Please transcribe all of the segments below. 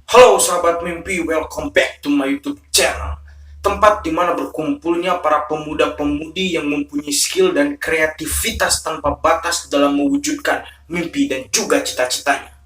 Halo sahabat mimpi, welcome back to my YouTube channel. Tempat di mana berkumpulnya para pemuda-pemudi yang mempunyai skill dan kreativitas tanpa batas dalam mewujudkan mimpi dan juga cita-citanya.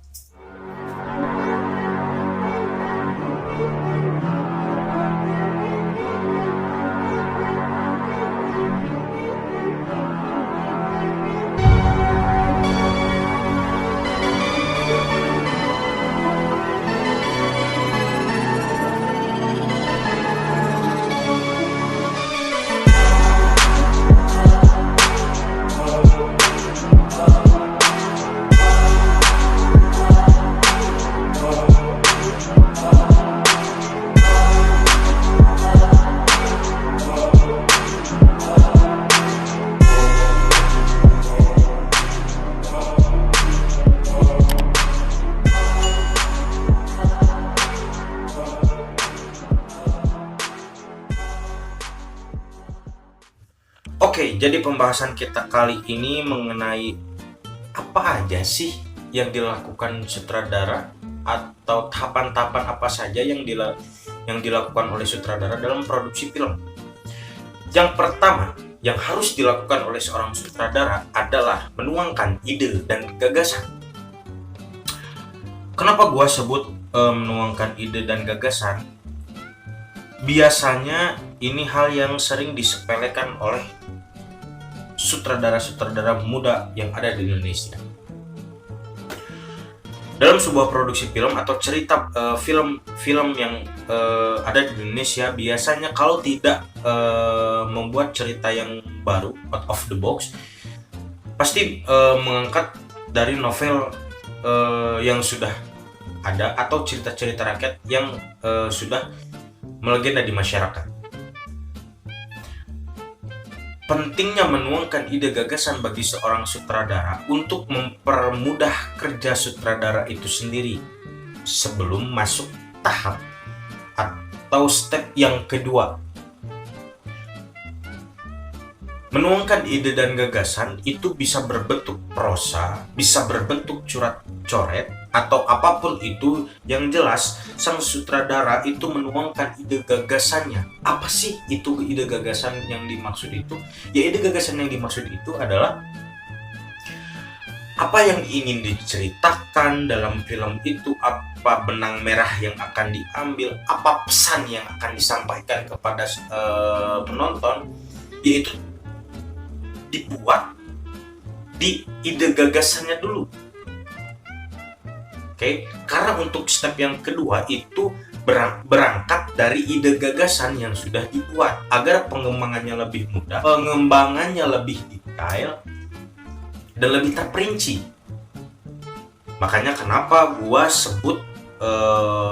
Oke, jadi pembahasan kita kali ini mengenai apa aja sih yang dilakukan sutradara atau tahapan-tahapan apa saja yang dilakukan oleh sutradara dalam produksi film. Yang pertama yang harus dilakukan oleh seorang sutradara adalah menuangkan ide dan gagasan. Kenapa gua sebut menuangkan ide dan gagasan? Biasanya ini hal yang sering disepelekan oleh sutradara-sutradara muda yang ada di Indonesia. Dalam sebuah produksi film atau cerita film yang ada di Indonesia, biasanya kalau tidak membuat cerita yang baru, out of the box, pasti mengangkat dari novel yang sudah ada atau cerita-cerita rakyat yang sudah melegenda di masyarakat. Pentingnya menuangkan ide gagasan bagi seorang sutradara untuk mempermudah kerja sutradara itu sendiri sebelum masuk tahap atau step yang kedua. Menuangkan ide dan gagasan itu bisa berbentuk prosa, bisa berbentuk coret, atau apapun itu. Yang jelas, sang sutradara itu menuangkan ide gagasannya. Apa sih itu ide gagasan yang dimaksud itu? Ya, ide gagasan yang dimaksud itu adalah apa yang ingin diceritakan dalam film itu, apa benang merah yang akan diambil, apa pesan yang akan disampaikan kepada penonton, yaitu dibuat di ide gagasannya dulu. Oke, karena untuk step yang kedua itu berangkat dari ide gagasan yang sudah dibuat agar pengembangannya lebih mudah, pengembangannya lebih detail dan lebih terperinci. Makanya kenapa gua sebut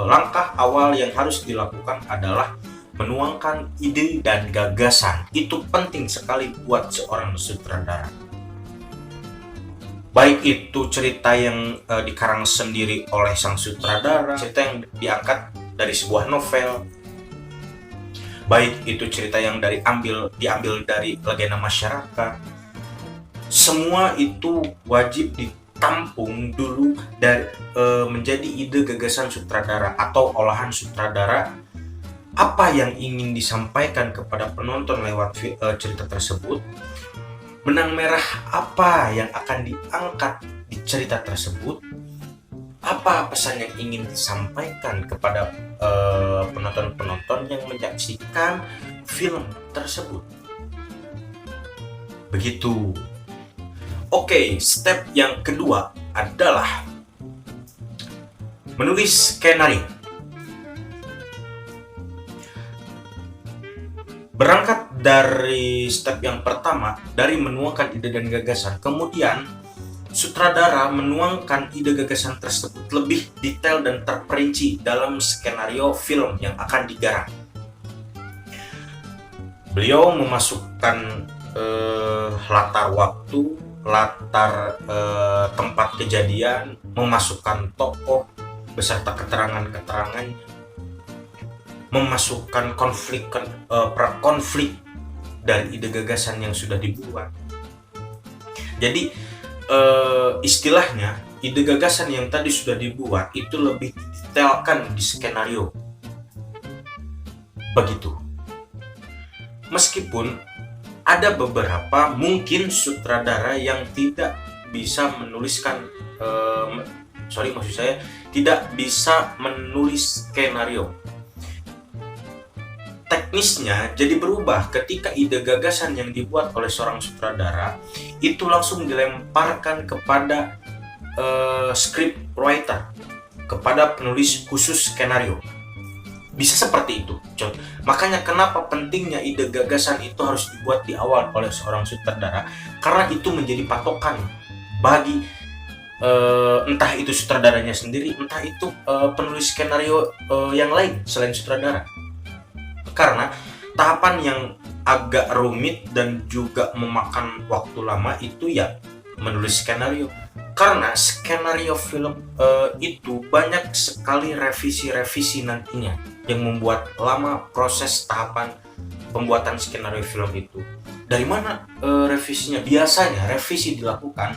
langkah awal yang harus dilakukan adalah menuangkan ide dan gagasan. Itu penting sekali buat seorang sutradara. Baik itu cerita yang dikarang sendiri oleh sang sutradara, cerita yang diangkat dari sebuah novel, baik itu cerita yang diambil dari legenda masyarakat, semua itu wajib ditampung dulu dari menjadi ide gagasan sutradara atau olahan sutradara. Apa yang ingin disampaikan kepada penonton lewat cerita tersebut, benang merah apa yang akan diangkat di cerita tersebut, apa pesan yang ingin disampaikan kepada penonton-penonton yang menyaksikan film tersebut. Begitu. Oke, step yang kedua adalah menulis skenario. Berangkat dari step yang pertama, dari menuangkan ide dan gagasan, kemudian sutradara menuangkan ide gagasan tersebut lebih detail dan terperinci dalam skenario film yang akan digarap. Beliau memasukkan latar waktu, latar tempat kejadian, memasukkan tokoh beserta keterangan-keterangannya, memasukkan konflik dari ide gagasan yang sudah dibuat. Jadi istilahnya ide gagasan yang tadi sudah dibuat itu lebih didetailkan di skenario. Begitu. Meskipun ada beberapa mungkin sutradara yang tidak bisa menuliskan tidak bisa menulis skenario. Teknisnya jadi berubah ketika ide gagasan yang dibuat oleh seorang sutradara itu langsung dilemparkan kepada script writer, kepada penulis khusus skenario. Bisa seperti itu. Makanya kenapa pentingnya ide gagasan itu harus dibuat di awal oleh seorang sutradara, karena itu menjadi patokan bagi entah itu sutradaranya sendiri, entah itu penulis skenario yang lain selain sutradara. Karena tahapan yang agak rumit dan juga memakan waktu lama itu ya menulis skenario. Karena skenario film itu banyak sekali revisi-revisi nantinya yang membuat lama proses tahapan pembuatan skenario film itu. Dari mana revisinya? Biasanya revisi dilakukan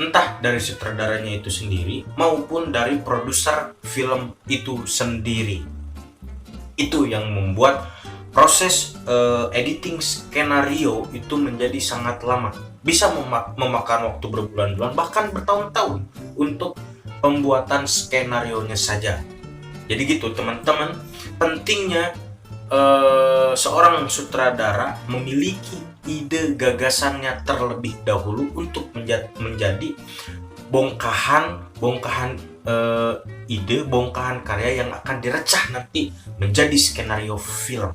entah dari sutradaranya itu sendiri maupun dari produser film itu sendiri. Itu yang membuat proses editing skenario itu menjadi sangat lama. Bisa memakan waktu berbulan-bulan bahkan bertahun-tahun untuk pembuatan skenarionya saja. Jadi gitu teman-teman, pentingnya seorang sutradara memiliki ide gagasannya terlebih dahulu untuk menjadi bongkahan ide, bongkahan karya yang akan direcah nanti menjadi skenario film.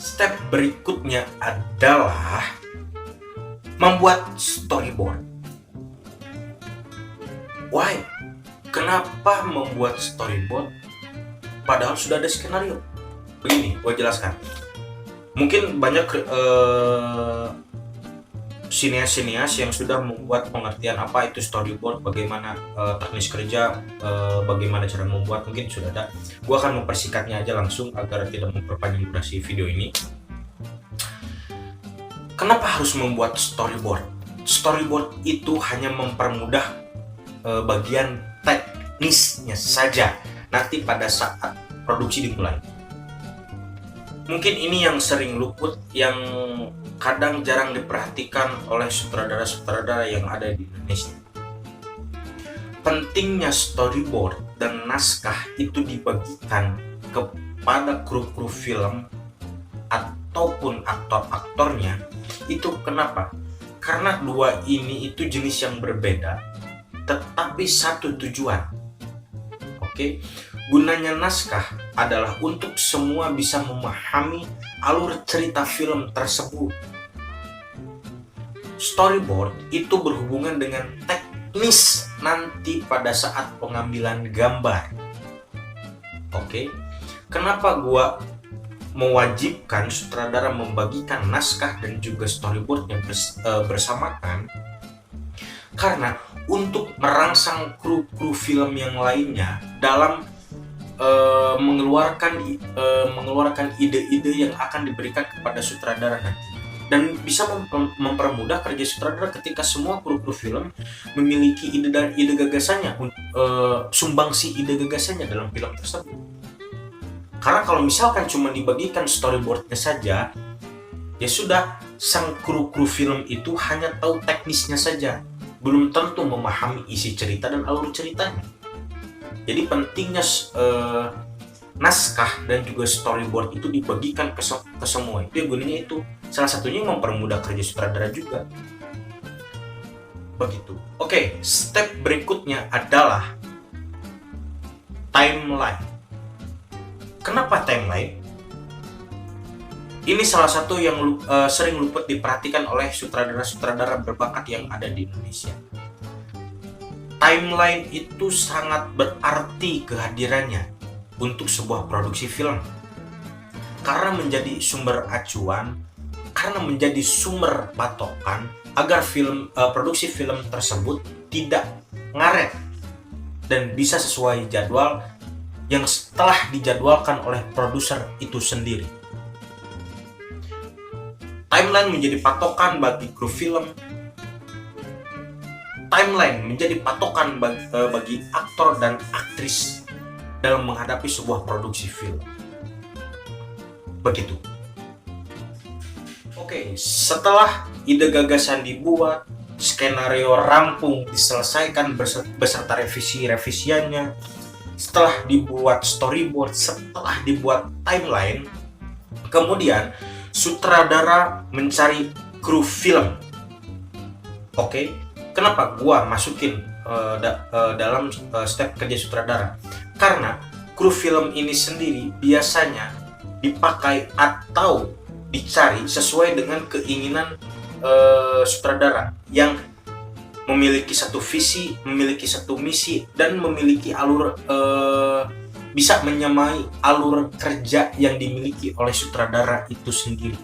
Step berikutnya adalah membuat storyboard. Why? Kenapa membuat storyboard padahal sudah ada skenario? Begini, gue jelaskan. Mungkin banyak sinias-sinias yang sudah membuat pengertian apa itu storyboard, bagaimana teknis kerja, bagaimana cara membuat, mungkin sudah ada. Gue akan mempersingkatnya aja langsung agar tidak memperpanjang durasi video ini. Kenapa harus membuat storyboard? Storyboard itu hanya mempermudah bagian teknisnya saja nanti pada saat produksi dimulai. Mungkin ini yang sering luput, yang kadang jarang diperhatikan oleh sutradara-sutradara yang ada di Indonesia. Pentingnya storyboard dan naskah itu dibagikan kepada kru-kru film ataupun aktor-aktornya. Itu kenapa? Karena dua ini itu jenis yang berbeda tetapi satu tujuan. Oke, gunanya naskah adalah untuk semua bisa memahami alur cerita film tersebut. Storyboard itu berhubungan dengan teknis nanti pada saat pengambilan gambar. Oke, kenapa gua mewajibkan sutradara membagikan naskah dan juga storyboardnya bersamakan? Karena untuk merangsang kru-kru film yang lainnya dalam mengeluarkan ide-ide yang akan diberikan kepada sutradara nanti, dan bisa mempermudah kerja sutradara ketika semua kru-kru film memiliki ide dan ide gagasannya, sumbangsi ide gagasannya dalam film tersebut. Karena kalau misalkan cuma dibagikan storyboardnya saja, ya sudah, sang kru-kru film itu hanya tahu teknisnya saja, belum tentu memahami isi cerita dan alur ceritanya. Jadi pentingnya naskah dan juga storyboard itu dibagikan ke semua. Itu ya gunanya itu. Salah satunya mempermudah kerja sutradara juga. Begitu. Oke, step berikutnya adalah timeline. Kenapa timeline? Ini salah satu yang sering luput diperhatikan oleh sutradara-sutradara berbakat yang ada di Indonesia. Timeline itu sangat berarti kehadirannya untuk sebuah produksi film. Karena menjadi sumber acuan, karena menjadi sumber patokan agar produksi film tersebut tidak ngaret dan bisa sesuai jadwal yang telah dijadwalkan oleh produser itu sendiri. Timeline menjadi patokan bagi kru film timeline menjadi patokan bagi aktor dan aktris dalam menghadapi sebuah produksi film. Begitu. Oke, setelah ide gagasan dibuat, skenario rampung diselesaikan beserta revisi-revisiannya, setelah dibuat storyboard, setelah dibuat timeline, kemudian sutradara mencari kru film. Oke, kenapa gua masukin dalam step kerja sutradara? Karena kru film ini sendiri biasanya dipakai atau dicari sesuai dengan keinginan sutradara yang memiliki satu visi, memiliki satu misi, dan memiliki alur bisa menyamai alur kerja yang dimiliki oleh sutradara itu sendiri.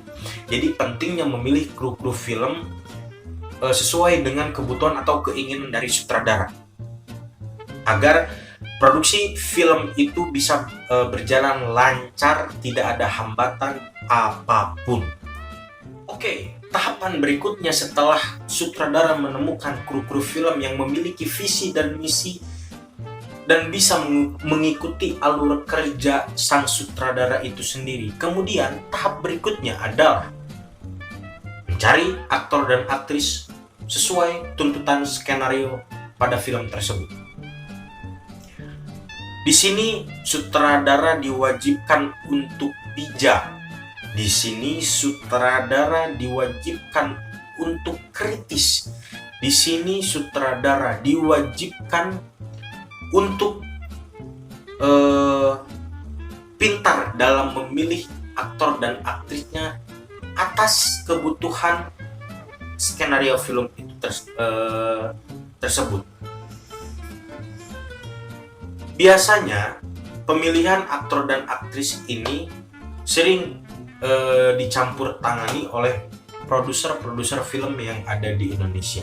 Jadi pentingnya memilih kru-kru film sesuai dengan kebutuhan atau keinginan dari sutradara agar produksi film itu bisa berjalan lancar, tidak ada hambatan apapun. Oke, tahapan berikutnya setelah sutradara menemukan kru-kru film yang memiliki visi dan misi dan bisa mengikuti alur kerja sang sutradara itu sendiri. Kemudian tahap berikutnya adalah mencari aktor dan aktris sesuai tuntutan skenario pada film tersebut. Di sini sutradara diwajibkan untuk bijak. Di sini sutradara diwajibkan untuk kritis. Di sini sutradara diwajibkan untuk pintar dalam memilih aktor dan aktrisnya atas kebutuhan skenario film itu tersebut. Biasanya pemilihan aktor dan aktris ini sering dicampur tangani oleh produser-produser film yang ada di Indonesia.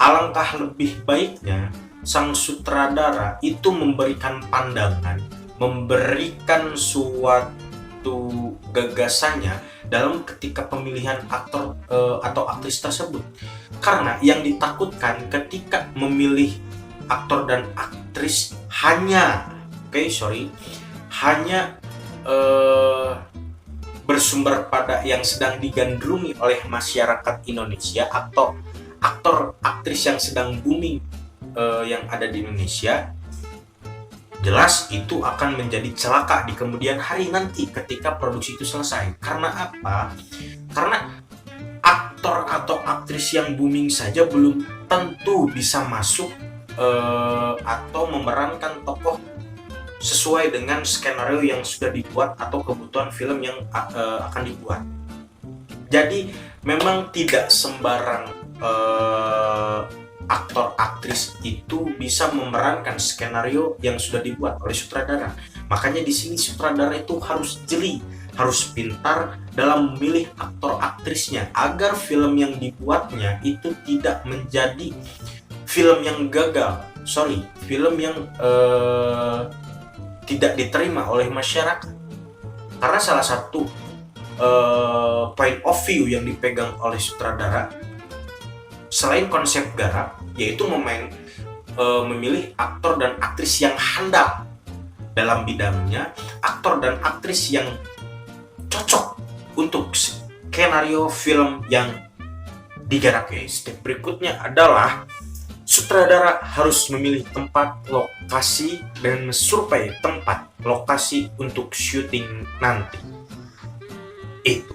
Alangkah lebih baiknya sang sutradara itu memberikan pandangan, memberikan suatu gagasannya dalam ketika pemilihan aktor atau aktris tersebut. Karena yang ditakutkan ketika memilih aktor dan aktris hanya bersumber pada yang sedang digandrungi oleh masyarakat Indonesia atau aktor aktris yang sedang booming yang ada di Indonesia, jelas itu akan menjadi celaka di kemudian hari nanti ketika produksi itu selesai. Karena apa? Karena aktor atau aktris yang booming saja belum tentu bisa masuk atau memerankan tokoh sesuai dengan skenario yang sudah dibuat atau kebutuhan film yang akan dibuat. Jadi memang tidak sembarang aktor aktris itu bisa memerankan skenario yang sudah dibuat oleh sutradara. Makanya di sini sutradara itu harus jeli, harus pintar dalam memilih aktor aktrisnya agar film yang dibuatnya itu tidak menjadi film yang gagal. Film yang tidak diterima oleh masyarakat. Karena salah satu point of view yang dipegang oleh sutradara selain konsep garap, yaitu memilih aktor dan aktris yang handal dalam bidangnya, aktor dan aktris yang cocok untuk skenario film yang digarap. Step berikutnya adalah sutradara harus memilih tempat, lokasi, dan survei tempat lokasi untuk syuting nanti. Itu.